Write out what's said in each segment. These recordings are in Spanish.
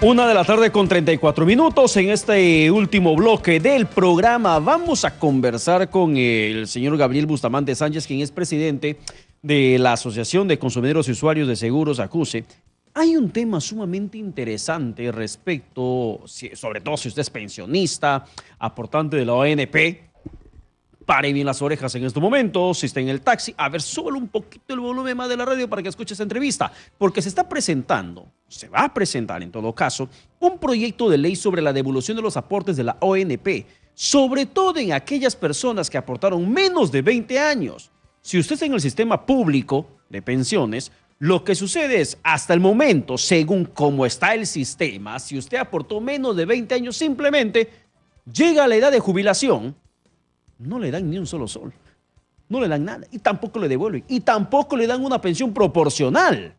Una de la tarde con 34 minutos. En este último bloque del programa vamos a conversar con el señor Gabriel Bustamante Sánchez, quien es presidente de la Asociación de Consumidores y Usuarios de Seguros, ACUSE. Hay un tema sumamente interesante respecto, sobre todo si usted es pensionista, aportante de la ONP. Pare bien las orejas en este momento, si está en el taxi, a ver, súbelo un poquito el volumen más de la radio para que escuche esta entrevista, porque se va a presentar en todo caso, un proyecto de ley sobre la devolución de los aportes de la ONP, sobre todo en aquellas personas que aportaron menos de 20 años. Si usted está en el sistema público de pensiones, lo que sucede es, hasta el momento, según cómo está el sistema, si usted aportó menos de 20 años, simplemente llega a la edad de jubilación, no le dan ni un solo sol, no le dan nada y tampoco le devuelven y tampoco le dan una pensión proporcional.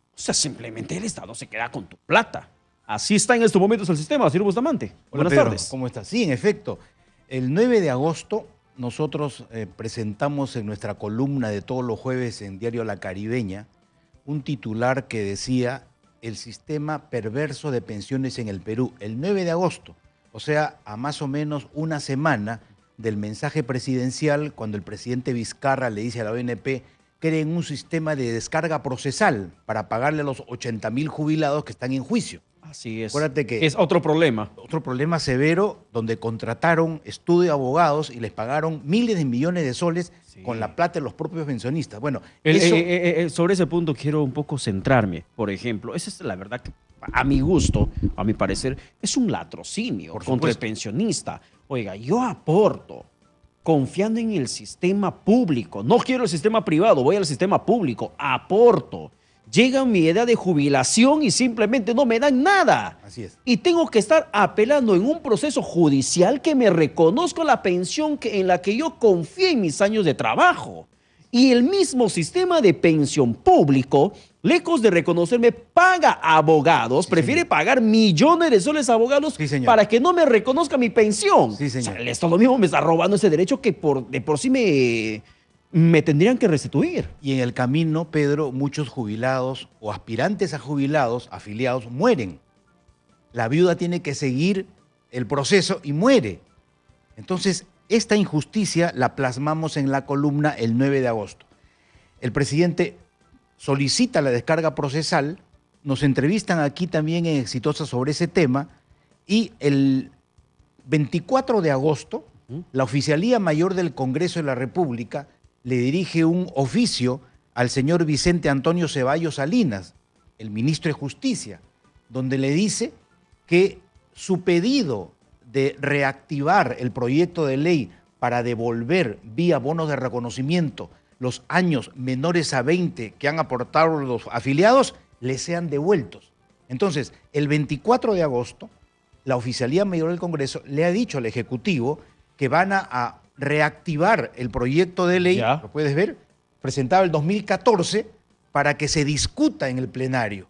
O sea, simplemente el Estado se queda con tu plata. Así está en estos momentos el sistema, señor Bustamante. Hola, Buenas Pedro, tardes. ¿cómo estás? Sí, en efecto, el 9 de agosto nosotros presentamos en nuestra columna de todos los jueves en Diario La Caribeña un titular que decía el sistema perverso de pensiones en el Perú. El 9 de agosto, o sea, a más o menos una semana del mensaje presidencial, cuando el presidente Vizcarra le dice a la ONP, creen un sistema de descarga procesal para pagarle a los 80.000 jubilados que están en juicio. Así es. Acuérdate que es otro problema. Otro problema severo donde contrataron estudio de abogados y les pagaron miles de millones de soles con la plata de los propios pensionistas. Bueno, sobre ese punto quiero un poco centrarme. Por ejemplo, esa es la verdad que a mi gusto, a mi parecer, es un latrocinio contra el pensionista. Oiga, yo aporto confiando en el sistema público. No quiero el sistema privado, voy al sistema público, aporto. Llega mi edad de jubilación y simplemente no me dan nada. Así es. Y tengo que estar apelando en un proceso judicial que me reconozca la pensión en la que yo confié en mis años de trabajo. Y el mismo sistema de pensión público, lejos de reconocerme, paga abogados, prefiere pagar millones de soles a abogados para que no me reconozca mi pensión. Sí, señor. O sea, el Estado mismo me está robando ese derecho que de por sí me tendrían que restituir. Y en el camino, Pedro, muchos jubilados o aspirantes a jubilados, afiliados, mueren. La viuda tiene que seguir el proceso y muere. Entonces, esta injusticia la plasmamos en la columna el 9 de agosto. El presidente solicita la descarga procesal, nos entrevistan aquí también en Exitosa sobre ese tema y el 24 de agosto la Oficialía Mayor del Congreso de la República le dirige un oficio al señor Vicente Antonio Ceballos Salinas, el ministro de Justicia, donde le dice que su pedido de reactivar el proyecto de ley para devolver vía bonos de reconocimiento los años menores a 20 que han aportado los afiliados, les sean devueltos. Entonces, el 24 de agosto, la Oficialía Mayor del Congreso le ha dicho al Ejecutivo que van a reactivar el proyecto de ley, ¿lo puedes ver? Presentado el 2014 para que se discuta en el plenario.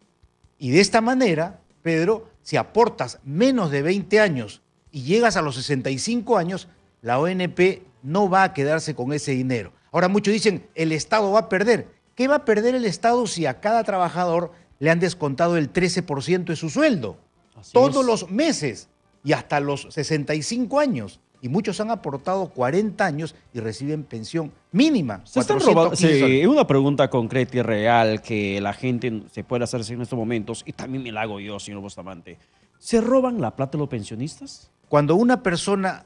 Y de esta manera, Pedro, si aportas menos de 20 años y llegas a los 65 años, la ONP no va a quedarse con ese dinero. Ahora muchos dicen, el Estado va a perder. ¿Qué va a perder el Estado si a cada trabajador le han descontado el 13% de su sueldo? Todos los meses y hasta los 65 años. Y muchos han aportado 40 años y reciben pensión mínima. Se están robando. Sí, una pregunta concreta y real que la gente se puede hacerse en estos momentos, y también me la hago yo, señor Bustamante. ¿Se roban la plata de los pensionistas? Cuando una persona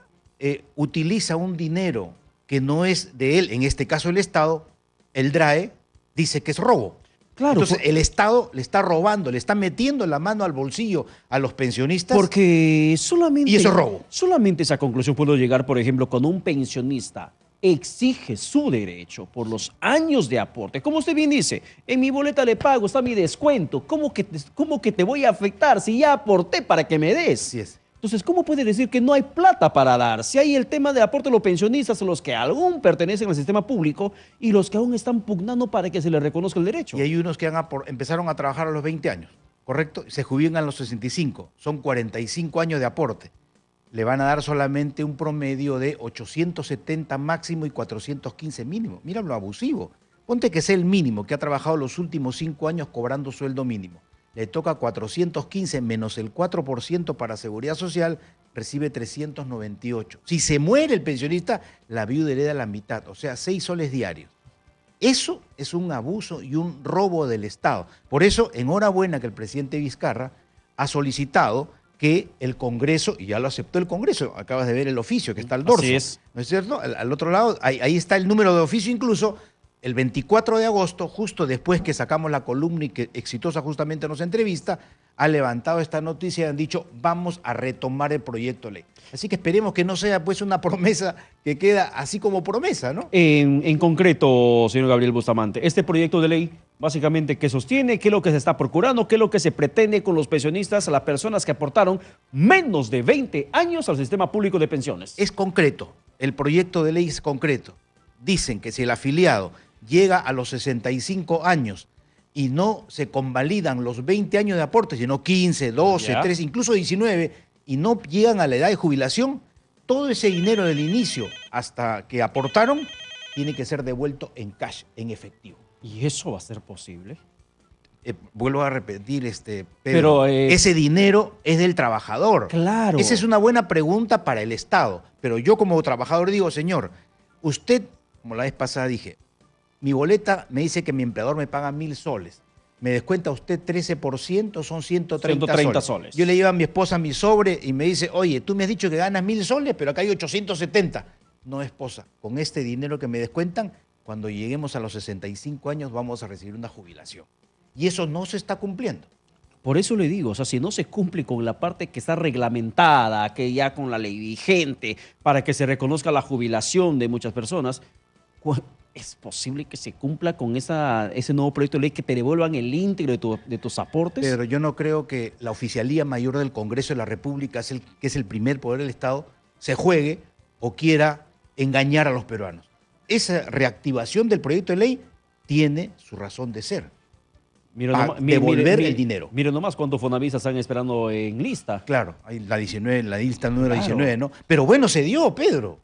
utiliza un dinero que no es de él, en este caso el Estado, el DRAE dice que es robo. Claro, entonces el Estado le está robando, le está metiendo la mano al bolsillo a los pensionistas. Porque solamente... Y eso es robo. Solamente esa conclusión puedo llegar, por ejemplo, cuando un pensionista exige su derecho por los años de aporte. Como usted bien dice, en mi boleta de pago está mi descuento. ¿Cómo que te voy a afectar si ya aporté para que me des? Así es. Entonces, ¿cómo puede decir que no hay plata para dar? Si hay el tema de aporte de los pensionistas, los que aún pertenecen al sistema público y los que aún están pugnando para que se les reconozca el derecho. Y hay unos que empezaron a trabajar a los 20 años, ¿correcto? Se jubilan a los 65, son 45 años de aporte. Le van a dar solamente un promedio de 870 máximo y 415 mínimo. Mira lo abusivo. Ponte que sea el mínimo, que ha trabajado los últimos 5 años cobrando sueldo mínimo. le toca 415 menos el 4% para seguridad social, recibe 398. Si se muere el pensionista, la viuda hereda la mitad, o sea, 6 soles diarios. Eso es un abuso y un robo del Estado. Por eso, enhorabuena que el presidente Vizcarra ha solicitado que el Congreso, y ya lo aceptó el Congreso, acabas de ver el oficio que está al dorso, Así es. ¿no es cierto? Al otro lado, ahí está el número de oficio incluso. El 24 de agosto, justo después que sacamos la columna y que Exitosa justamente nos entrevista, ha levantado esta noticia y han dicho, vamos a retomar el proyecto de ley. Así que esperemos que no sea pues una promesa que queda así como promesa, ¿no? En concreto, señor Gabriel Bustamante, este proyecto de ley, básicamente, ¿qué sostiene? ¿Qué es lo que se está procurando? ¿Qué es lo que se pretende con los pensionistas, a las personas que aportaron menos de 20 años al sistema público de pensiones? Es concreto, el proyecto de ley es concreto. Dicen que si el afiliado llega a los 65 años y no se convalidan los 20 años de aporte, sino 15, 12, Ya. 13, incluso 19, y no llegan a la edad de jubilación, todo ese dinero del inicio hasta que aportaron tiene que ser devuelto en cash, en efectivo. ¿Y eso va a ser posible? Vuelvo a repetir, Pedro, Pero, ese dinero es del trabajador. Claro. Esa es una buena pregunta para el Estado, pero yo como trabajador digo, señor, usted, como la vez pasada dije, mi boleta me dice que mi empleador me paga 1.000 soles. Me descuenta usted 13%, son 130 soles. Yo le llevo a mi esposa mi sobre y me dice, oye, tú me has dicho que ganas 1.000 soles, pero acá hay 870. No, esposa, con este dinero que me descuentan, cuando lleguemos a los 65 años vamos a recibir una jubilación. Y eso no se está cumpliendo. Por eso le digo, o sea, si no se cumple con la parte que está reglamentada, que ya con la ley vigente, para que se reconozca la jubilación de muchas personas, ¿es posible que se cumpla con ese nuevo proyecto de ley que te devuelvan el íntegro de tus aportes? Pero yo no creo que la Oficialía Mayor del Congreso de la República, que es el primer poder del Estado, se juegue o quiera engañar a los peruanos. Esa reactivación del proyecto de ley tiene su razón de ser. Devolver el dinero. Mire nomás cuántos fonavistas están esperando en lista. Claro, hay la 19, la lista número Claro. 19, ¿no? Pero bueno, se dio, Pedro.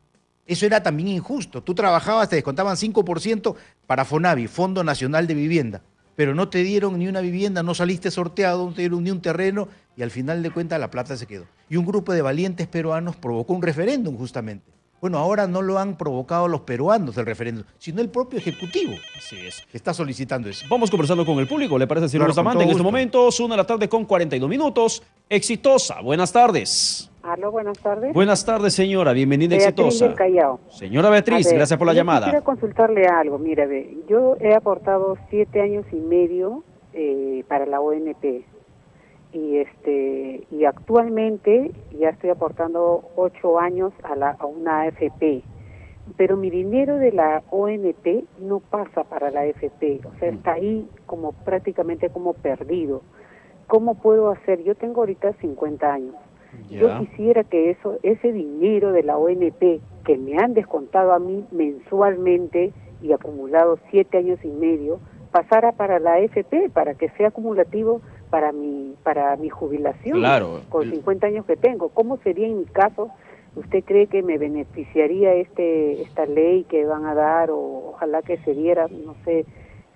Eso era también injusto. Tú trabajabas, te descontaban 5% para FONAVI, Fondo Nacional de Vivienda, pero no te dieron ni una vivienda, no saliste sorteado, no te dieron ni un terreno y al final de cuentas la plata se quedó. Y un grupo de valientes peruanos provocó un referéndum justamente. Bueno, ahora no lo han provocado los peruanos del referéndum, sino el propio Ejecutivo Así es. que está solicitando eso. Vamos conversando con el público, ¿le parece, señor Claro, con Bustamante? todo En estos gusto. momentos, 1 de la tarde con 42 minutos. Exitosa, buenas tardes. Aló, buenas tardes. Buenas tardes, señora, bienvenida a Beatriz Exitosa. del Callao. Señora Beatriz, A ver, gracias por la yo llamada. Quisiera consultarle algo. Mira, yo he aportado 7 años y medio para la ONP y actualmente ya estoy aportando 8 años a una AFP. Pero mi dinero de la ONP no pasa para la AFP, o sea, está ahí como prácticamente como perdido. ¿Cómo puedo hacer? Yo tengo ahorita 50 años. Ya. Yo quisiera que ese dinero de la ONP que me han descontado a mí mensualmente y acumulado 7 años y medio, pasara para la AFP, para que sea acumulativo para mi jubilación, Claro. con 50 años que tengo. ¿Cómo sería en mi caso? ¿Usted cree que me beneficiaría esta ley que van a dar o ojalá que se diera? No sé,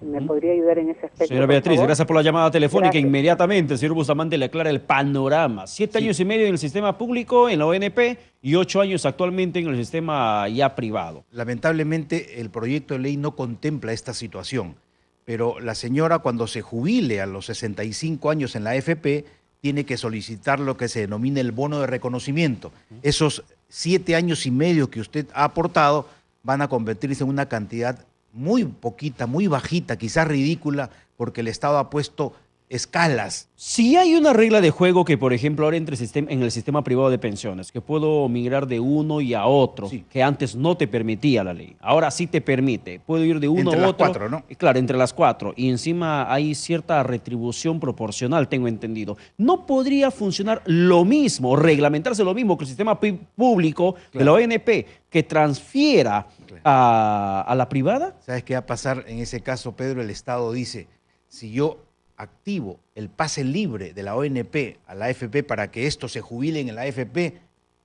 ¿me podría ayudar en ese aspecto? Señora por Beatriz, favor? gracias por la llamada telefónica. Gracias. Inmediatamente el señor Bustamante le aclara el panorama. 7 años y medio en el sistema público, en la ONP, y 8 años actualmente en el sistema ya privado. Lamentablemente el proyecto de ley no contempla esta situación, pero la señora cuando se jubile a los 65 años en la AFP tiene que solicitar lo que se denomina el bono de reconocimiento. Esos 7 años y medio que usted ha aportado van a convertirse en una cantidad muy poquita, muy bajita, quizás ridícula, porque el Estado ha puesto escalas. Si hay una regla de juego que, por ejemplo, ahora en el sistema privado de pensiones, que puedo migrar de uno y a otro, Sí. que antes no te permitía la ley, ahora sí te permite. Puedo ir de uno Entre a las otro. 4, ¿no? Claro, entre las 4. Y encima hay cierta retribución proporcional, tengo entendido. ¿No podría funcionar lo mismo, reglamentarse lo mismo que el sistema público de la ONP, que transfiera a la privada? ¿Sabes qué va a pasar en ese caso, Pedro? El Estado dice, si yo activo el pase libre de la ONP a la AFP para que estos se jubilen en la AFP,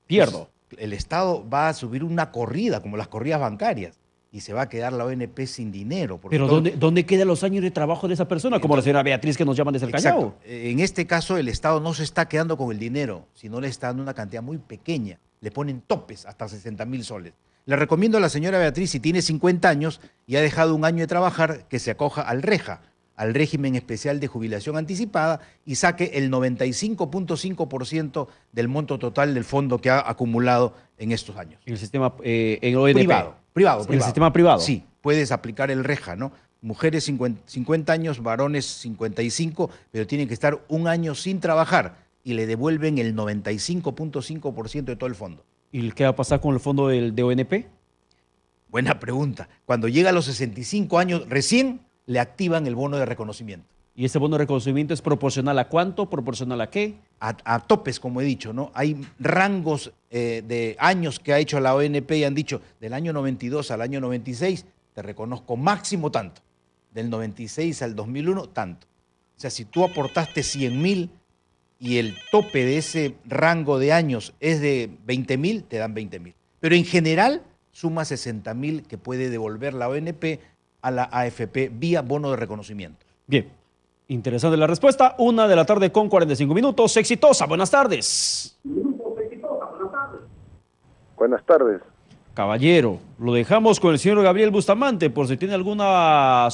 Pierdo. pues, el Estado va a subir una corrida, como las corridas bancarias, y se va a quedar la ONP sin dinero. Pero ¿dónde quedan los años de trabajo de esa persona? Como la señora Beatriz que nos llaman desde el Callao. En este caso, el Estado no se está quedando con el dinero, sino le está dando una cantidad muy pequeña. Le ponen topes hasta 60.000 soles. Le recomiendo a la señora Beatriz, si tiene 50 años y ha dejado un año de trabajar, que se acoja al REJA, al régimen especial de jubilación anticipada, y saque el 95.5% del monto total del fondo que ha acumulado en estos años. En el sistema, en ONP. Privado. ¿En el sistema privado? Sí, puedes aplicar el REJA, ¿no? Mujeres 50 años, varones 55, pero tienen que estar un año sin trabajar y le devuelven el 95.5% de todo el fondo. ¿Y qué va a pasar con el fondo de ONP? Buena pregunta. Cuando llega a los 65 años, recién le activan el bono de reconocimiento. ¿Y ese bono de reconocimiento es proporcional a cuánto? ¿Proporcional a qué? A topes, como he dicho, ¿no? Hay rangos de años que ha hecho la ONP y han dicho, del año 92 al año 96, te reconozco máximo tanto. Del 96 al 2001, tanto. O sea, si tú aportaste 100.000 y el tope de ese rango de años es de 20.000, te dan 20.000. Pero en general, suma 60.000 que puede devolver la ONP a la AFP vía bono de reconocimiento. Bien. Interesante la respuesta. 1:45 p.m. Exitosa. Buenas tardes. Buenas tardes. Caballero, lo dejamos con el señor Gabriel Bustamante por si tiene alguna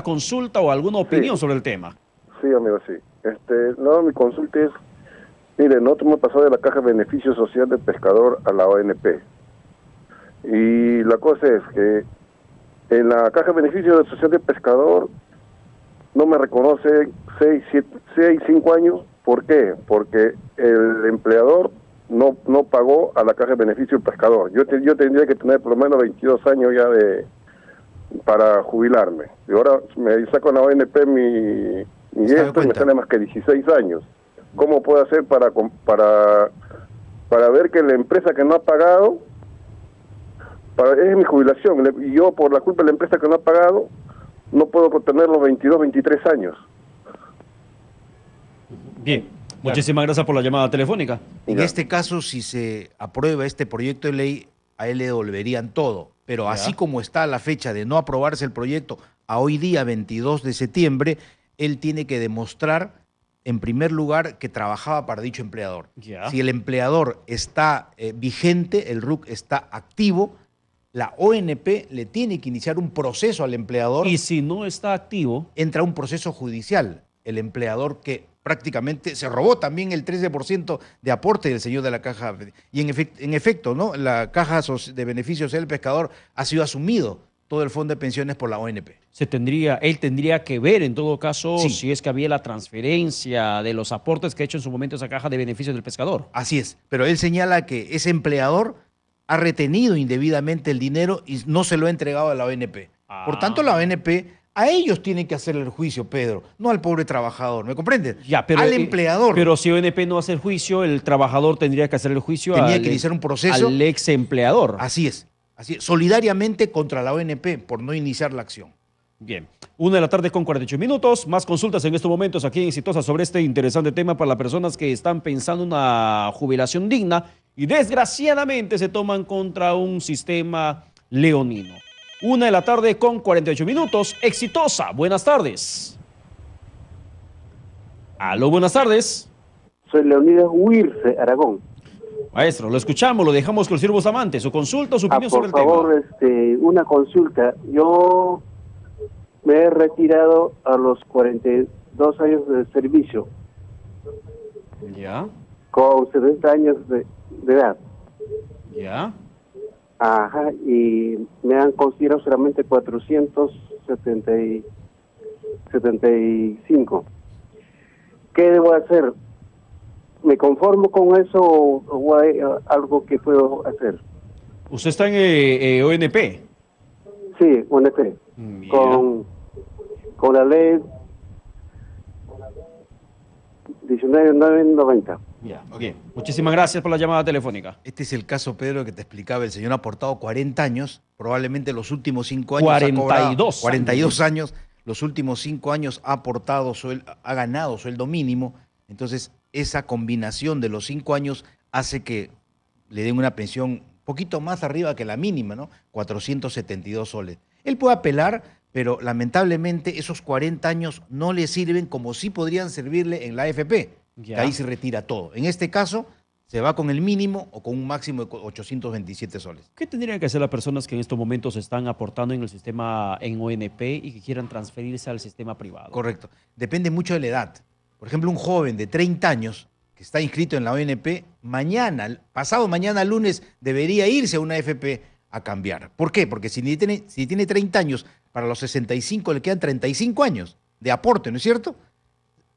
consulta o alguna opinión sobre el tema. Sí, amigo, sí. No, mi consulta es, mire, nosotros hemos pasado de la Caja de Beneficio Social del Pescador a la ONP. Y la cosa es que en la Caja de Beneficio Social del Pescador no me reconoce 5 años. ¿Por qué? Porque el empleador no pagó a la Caja de Beneficio del Pescador. Yo tendría que tener por lo menos 22 años ya para jubilarme. Y ahora me saco en la ONP mi esto y me sale más que 16 años. ¿Cómo puedo hacer para ver que la empresa que no ha pagado, es mi jubilación, y yo por la culpa de la empresa que no ha pagado, no puedo tener los 22, 23 años? Bien, muchísimas gracias por la llamada telefónica. En este caso, si se aprueba este proyecto de ley, a él le devolverían todo. Pero así como está la fecha de no aprobarse el proyecto a hoy día, 22 de septiembre, él tiene que demostrar, en primer lugar, que trabajaba para dicho empleador. Si el empleador está vigente, el RUC está activo, la ONP le tiene que iniciar un proceso al empleador. Y si no está activo, entra un proceso judicial. El empleador que prácticamente se robó también el 13% de aporte del señor de la Caja. Y en efecto, ¿no? La Caja de Beneficios del Pescador ha sido asumido todo el fondo de pensiones por la ONP. Él tendría que ver en todo caso Sí. si es que había la transferencia de los aportes que ha hecho en su momento esa Caja de Beneficios del Pescador. Así es, pero él señala que ese empleador ha retenido indebidamente el dinero y no se lo ha entregado a la ONP. Por tanto, la ONP, a ellos tiene que hacer el juicio, Pedro, no al pobre trabajador, ¿me comprendes? Al empleador. Pero si ONP no hace el juicio, el trabajador tendría que hacer el juicio Tenía que iniciar un proceso al ex empleador. Así es, solidariamente contra la ONP por no iniciar la acción. Bien, 1:48 p.m. Más consultas en estos momentos aquí en Exitosa sobre este interesante tema para las personas que están pensando en una jubilación digna y desgraciadamente se toman contra un sistema leonino. 1:48 p.m. Exitosa, buenas tardes. Aló, buenas tardes. Soy Leonidas Huirce, Aragón. Maestro, lo escuchamos, lo dejamos con el señor Bustamante. Su consulta o su opinión sobre el tema. Por favor, una consulta. Yo me he retirado a los 42 años de servicio. Ya. Con 70 años de edad. Ya. Ajá, y me han considerado solamente 475. ¿Qué debo hacer? ¿Me conformo con eso o hay algo que puedo hacer? ¿Usted está en ONP? Sí, ONP. Con la ley 19.990. Ya, bien. Muchísimas gracias por la llamada telefónica. Este es el caso, Pedro, que te explicaba. El señor ha aportado 40 años, probablemente los últimos 5 años 42 años. Los últimos 5 años ha aportado, ha ganado sueldo mínimo. Entonces, esa combinación de los 5 años hace que le den una pensión poquito más arriba que la mínima, ¿no? 472 soles. Él puede apelar, pero lamentablemente esos 40 años no le sirven como sí podrían servirle en la AFP, que ahí se retira todo. En este caso, se va con el mínimo o con un máximo de 827 soles. ¿Qué tendrían que hacer las personas que en estos momentos están aportando en el sistema en ONP y que quieran transferirse al sistema privado? Correcto. Depende mucho de la edad. Por ejemplo, un joven de 30 años que está inscrito en la ONP, pasado mañana lunes, debería irse a una AFP a cambiar. ¿Por qué? Porque si tiene 30 años, para los 65 le quedan 35 años de aporte, ¿no es cierto?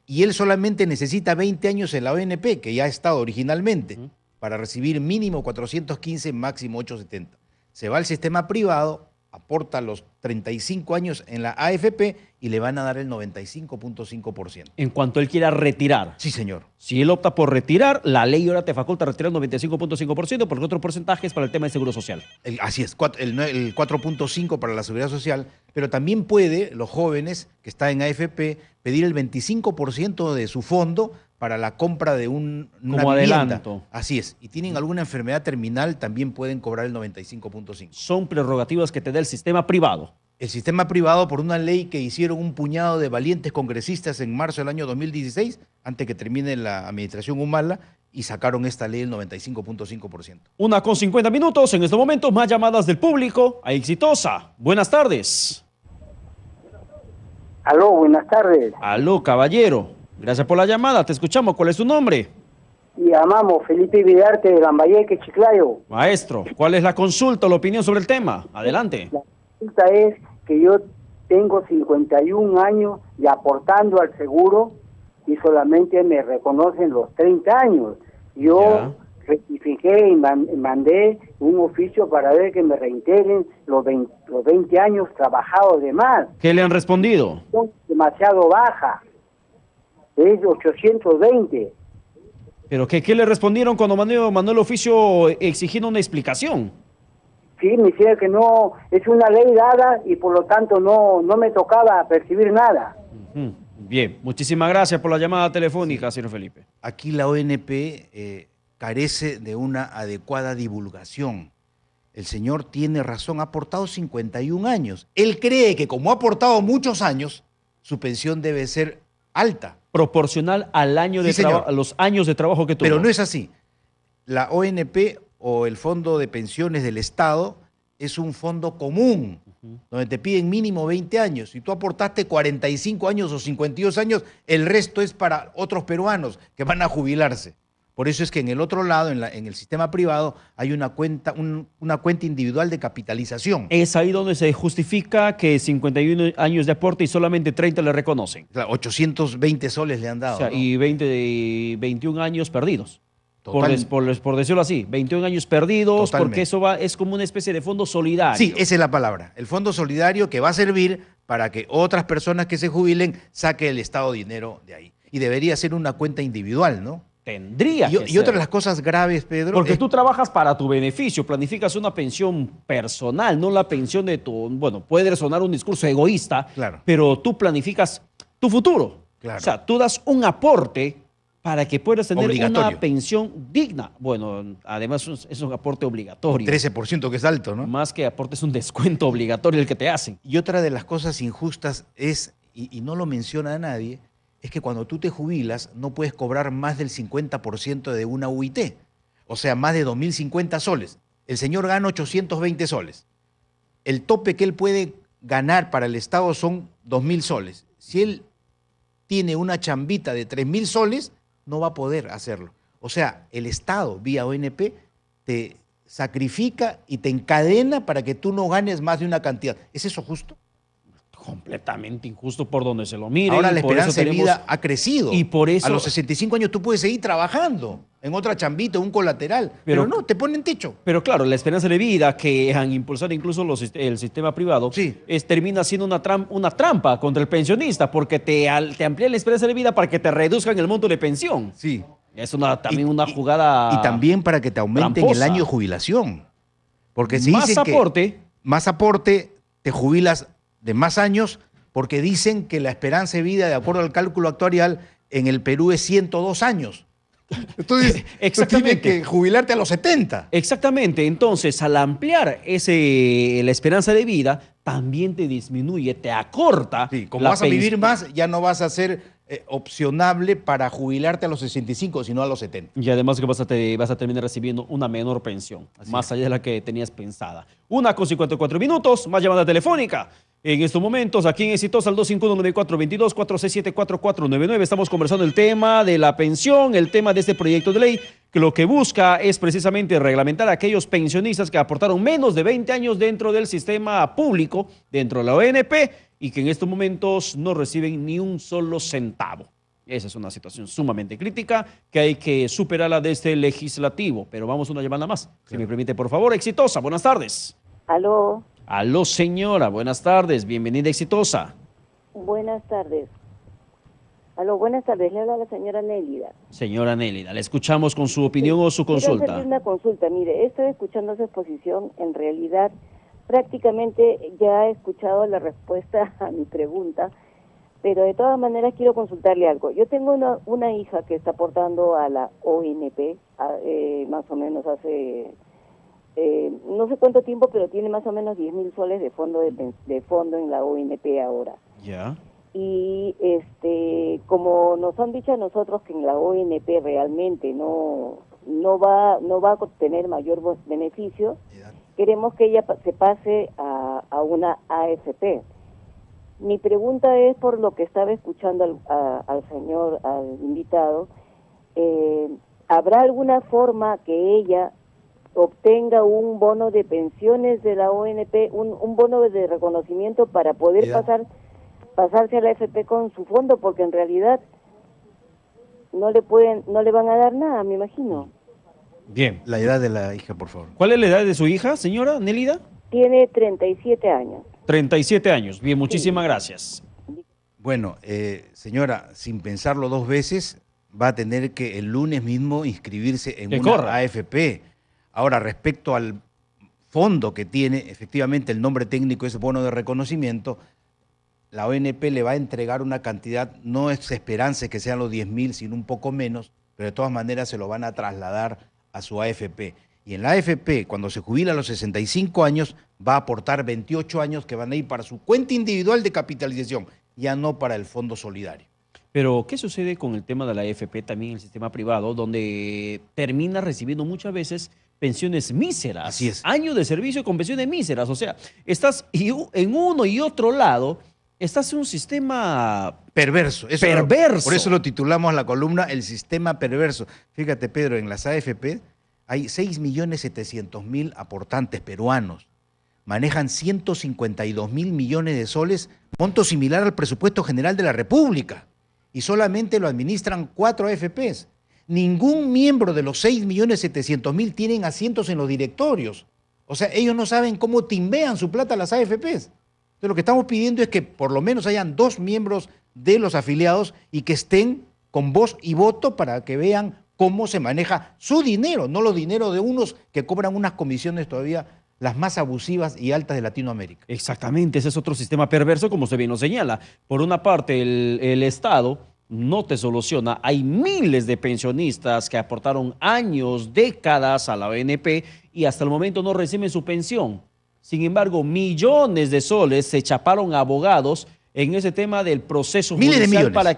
Y él solamente necesita 20 años en la ONP, que ya ha estado originalmente, para recibir mínimo 415, máximo 870. Se va al sistema privado, aporta los 35 años en la AFP y le van a dar el 95.5%. En cuanto él quiera retirar. Sí, señor. Si él opta por retirar, la ley ahora te faculta retirar el 95.5%, porque otro porcentaje es para el tema de seguro social. Así es, el 4.5% para la seguridad social, pero también puede, los jóvenes que están en AFP, pedir el 25% de su fondo para la compra de una como vivienda. adelanto. Así es. Y tienen alguna enfermedad terminal, también pueden cobrar el 95.5%. Son prerrogativas que te da el sistema privado. El sistema privado, por una ley que hicieron un puñado de valientes congresistas en marzo del año 2016, antes que termine la administración Humala, y sacaron esta ley del 95.5%. 1:50 en este momento, más llamadas del público a Exitosa. Buenas tardes. Aló, buenas tardes. Aló, caballero. Gracias por la llamada, te escuchamos. ¿Cuál es tu nombre? Llamamos Felipe Vidarte de Lambayeque, Chiclayo. Maestro, ¿cuál es la consulta o la opinión sobre el tema? Adelante. La consulta es que yo tengo 51 años y aportando al seguro y solamente me reconocen los 30 años. Yo rectifiqué y mandé un oficio para ver que me reintegren los 20 años trabajados de más. ¿Qué le han respondido? Son demasiado baja. Es 820. ¿Pero qué le respondieron cuando mandó el oficio exigiendo una explicación? Sí, me decía que no, es una ley dada y por lo tanto no me tocaba percibir nada. Bien, muchísimas gracias por la llamada telefónica, señor Felipe. Aquí la ONP carece de una adecuada divulgación. El señor tiene razón, ha aportado 51 años. Él cree que como ha aportado muchos años, su pensión debe ser alta. Proporcional al año de a los años de trabajo que tuvo. Pero no es así. La ONP o el Fondo de Pensiones del Estado es un fondo común, donde te piden mínimo 20 años. Si tú aportaste 45 años o 52 años, el resto es para otros peruanos que van a jubilarse. Por eso es que en el otro lado, en el sistema privado, hay una cuenta individual de capitalización. Es ahí donde se justifica que 51 años de aporte y solamente 30 le reconocen. Claro, 820 soles le han dado. O sea, ¿no? y 21 años perdidos. Total. Por decirlo así, 21 años perdidos, Totalmente. porque eso es como una especie de fondo solidario. Sí, esa es la palabra. El fondo solidario que va a servir para que otras personas que se jubilen saque el Estado dinero de ahí. Y debería ser una cuenta individual, ¿no? Tendría que Y otra ser. de las cosas graves, Pedro... Porque tú trabajas para tu beneficio, planificas una pensión personal, no la pensión de tu... Bueno, puede sonar un discurso egoísta, Claro. pero tú planificas tu futuro. Claro. O sea, tú das un aporte para que puedas tener Obligatorio. una pensión digna. Bueno, además es un aporte obligatorio. 13% que es alto, ¿no? Más que aporte, es un descuento obligatorio el que te hacen. Y otra de las cosas injustas es, y no lo menciona nadie, es que cuando tú te jubilas no puedes cobrar más del 50% de una UIT, o sea, más de 2.050 soles. El señor gana 820 soles. El tope que él puede ganar para el Estado son 2.000 soles. Si él tiene una chambita de 3.000 soles, no va a poder hacerlo. O sea, el Estado, vía ONP, te sacrifica y te encadena para que tú no ganes más de una cantidad. ¿Es eso justo? Completamente injusto por donde se lo mire. Ahora la esperanza de vida ha crecido. Y por eso... A los 65 años tú puedes seguir trabajando en otra chambita, un colateral. Pero no, te ponen techo. Pero claro, la esperanza de vida que han impulsado incluso el sistema privado termina siendo una trampa contra el pensionista porque te amplía la esperanza de vida para que te reduzcan el monto de pensión. Sí. Es también una jugada Y también para que te aumenten tramposa. el año de jubilación. Porque se Más dice aporte. más aporte, te jubilas de más años, porque dicen que la esperanza de vida, de acuerdo al cálculo actuarial, en el Perú es 102 años. Entonces, tú tienes que jubilarte a los 70. Exactamente. Entonces, al ampliar la esperanza de vida, también te disminuye, te acorta. Sí, como vas a vivir más, ya no vas a ser opcionable para jubilarte a los 65, sino a los 70. Y además que vas a terminar recibiendo una menor pensión, más allá de la que tenías pensada. 1:54, más llamada telefónica. En estos momentos, aquí en Exitosa, al 251-9422, 467-4499, estamos conversando el tema de la pensión, el tema de este proyecto de ley, que lo que busca es precisamente reglamentar a aquellos pensionistas que aportaron menos de 20 años dentro del sistema público, dentro de la ONP, y que en estos momentos no reciben ni un solo centavo. Esa es una situación sumamente crítica que hay que superarla desde el legislativo. Pero vamos a una llamada más. Si me permite, por favor. Exitosa, buenas tardes. Aló. Aló, señora, buenas tardes. Bienvenida, Exitosa. Buenas tardes. Aló, buenas tardes. Le habla la señora Nélida. Señora Nélida, le escuchamos con su opinión o su consulta. Quiero hacerle una consulta. Mire, estoy escuchando su exposición. En realidad, prácticamente ya he escuchado la respuesta a mi pregunta, pero de todas maneras quiero consultarle algo. Yo tengo una hija que está aportando a la ONP, más o menos hace, no sé cuánto tiempo, pero tiene más o menos 10.000 soles de fondo en la ONP ahora. Ya. Y como nos han dicho a nosotros que en la ONP realmente no va a obtener mayor beneficio, queremos que ella se pase a una AFP. Mi pregunta es, por lo que estaba escuchando al invitado, ¿habrá alguna forma que ella obtenga un bono de pensiones de la ONP, un bono de reconocimiento para poder pasarse a la AFP con su fondo? Porque en realidad no le van a dar nada, me imagino. Bien. La edad de la hija, por favor. ¿Cuál es la edad de su hija, señora Nélida? Tiene 37 años. 37 años. Bien, muchísimas gracias. Bueno, señora, sin pensarlo dos veces, va a tener que el lunes mismo inscribirse en una AFP. Ahora, respecto al fondo que tiene, efectivamente el nombre técnico es bono de reconocimiento, la ONP le va a entregar una cantidad, no es esperanza que sean los 10.000, sino un poco menos, pero de todas maneras se lo van a trasladar a su AFP. Y en la AFP, cuando se jubila a los 65 años, va a aportar 28 años que van a ir para su cuenta individual de capitalización, ya no para el fondo solidario. Pero, ¿qué sucede con el tema de la AFP también en el sistema privado, donde termina recibiendo muchas veces pensiones míseras? Así es. Años de servicio con pensiones míseras. O sea, estás en uno y otro lado, estás en un sistema perverso. Perverso. Por eso lo titulamos la columna El sistema perverso. Fíjate, Pedro, en las AFP hay 6.700.000 aportantes peruanos. Manejan 152.000 millones de soles, monto similar al presupuesto general de la República. Y solamente lo administran 4 AFPs. Ningún miembro de los 6.700.000 tienen asientos en los directorios. O sea, ellos no saben cómo timbean su plata las AFPs. Entonces, lo que estamos pidiendo es que por lo menos hayan 2 miembros de los afiliados y que estén con voz y voto para que vean cómo se maneja su dinero, no los dineros de unos que cobran unas comisiones todavía las más abusivas y altas de Latinoamérica. Exactamente, ese es otro sistema perverso, como usted bien lo señala. Por una parte, el Estado no te soluciona. Hay miles de pensionistas que aportaron años, décadas a la ONP y hasta el momento no reciben su pensión. Sin embargo, millones de soles se chaparon a abogados en ese tema del proceso judicial,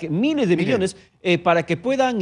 miles de millones para que puedan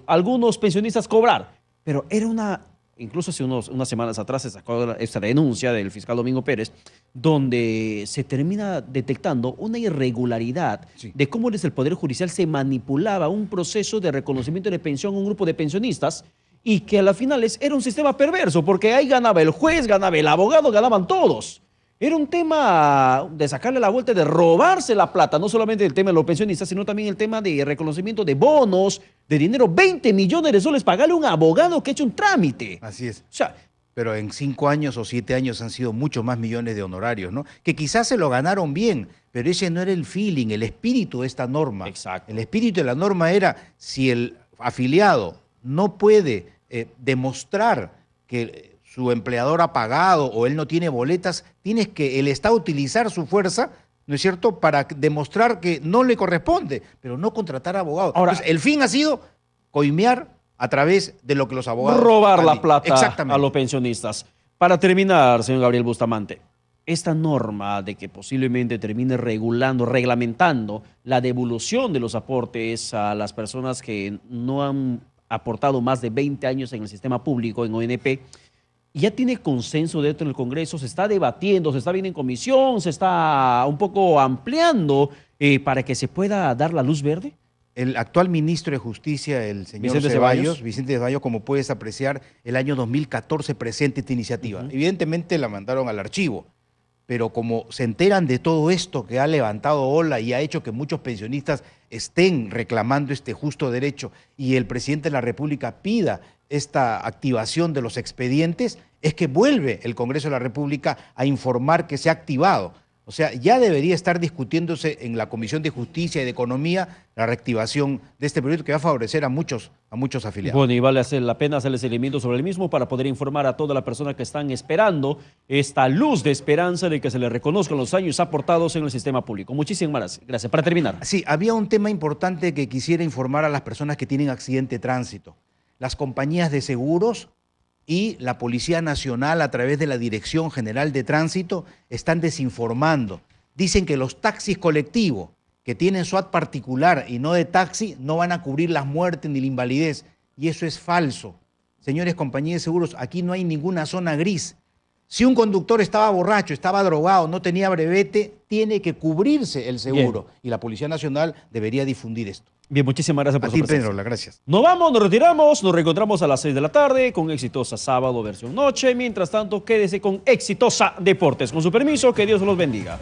algunos pensionistas cobrar. Pero era incluso hace unas semanas atrás se sacó esta denuncia del fiscal Domingo Pérez, donde se termina detectando una irregularidad de cómo desde el Poder Judicial se manipulaba un proceso de reconocimiento de pensión a un grupo de pensionistas y que a las finales era un sistema perverso, porque ahí ganaba el juez, ganaba el abogado, ganaban todos. Era un tema de sacarle la vuelta, de robarse la plata, no solamente el tema de los pensionistas, sino también el tema de reconocimiento de bonos, de dinero, 20 millones de soles, pagarle a un abogado que ha hecho un trámite. Así es. O sea, pero en 5 años o 7 años han sido muchos más millones de honorarios, ¿no? Que quizás se lo ganaron bien, pero ese no era el feeling, el espíritu de esta norma. Exacto. El espíritu de la norma era, si el afiliado no puede demostrar que su empleador ha pagado o él no tiene boletas, tienes que el Estado utilizar su fuerza, ¿no es cierto?, para demostrar que no le corresponde, pero no contratar abogados. Ahora, entonces, el fin ha sido coimear a través de lo que los abogados... Robar la plata Exactamente. a los pensionistas. Para terminar, señor Gabriel Bustamante, esta norma de que posiblemente termine reglamentando la devolución de los aportes a las personas que no han aportado más de 20 años en el sistema público, en ONP, ya tiene consenso dentro del Congreso, se está debatiendo, se está viendo en comisión, se está un poco ampliando para que se pueda dar la luz verde. El actual ministro de Justicia, el señor Vicente Ceballos, como puedes apreciar, el año 2014 presenta esta iniciativa. Evidentemente la mandaron al archivo, pero como se enteran de todo esto que ha levantado ola y ha hecho que muchos pensionistas estén reclamando este justo derecho y el presidente de la República pida esta activación de los expedientes, es que vuelve el Congreso de la República a informar que se ha activado. O sea, ya debería estar discutiéndose en la Comisión de Justicia y de Economía la reactivación de este proyecto que va a favorecer a muchos afiliados. Bueno, y vale la pena hacerle seguimiento sobre el mismo para poder informar a toda la persona que están esperando esta luz de esperanza de que se les reconozcan los años aportados en el sistema público. Muchísimas gracias. Para terminar. Sí, había un tema importante que quisiera informar a las personas que tienen accidente de tránsito. Las compañías de seguros y la Policía Nacional, a través de la Dirección General de Tránsito, están desinformando. Dicen que los taxis colectivos que tienen SWAT particular y no de taxi no van a cubrir las muertes ni la invalidez. Y eso es falso. Señores compañías de seguros, aquí no hay ninguna zona gris. Si un conductor estaba borracho, estaba drogado, no tenía brevete, tiene que cubrirse el seguro. Bien. Y la Policía Nacional debería difundir esto. Bien, muchísimas gracias por su presencia. Pedro, gracias. Nos vamos, nos retiramos, nos reencontramos a las 6 de la tarde con Exitosa Sábado versión noche. Mientras tanto, quédese con Exitosa Deportes. Con su permiso, que Dios los bendiga.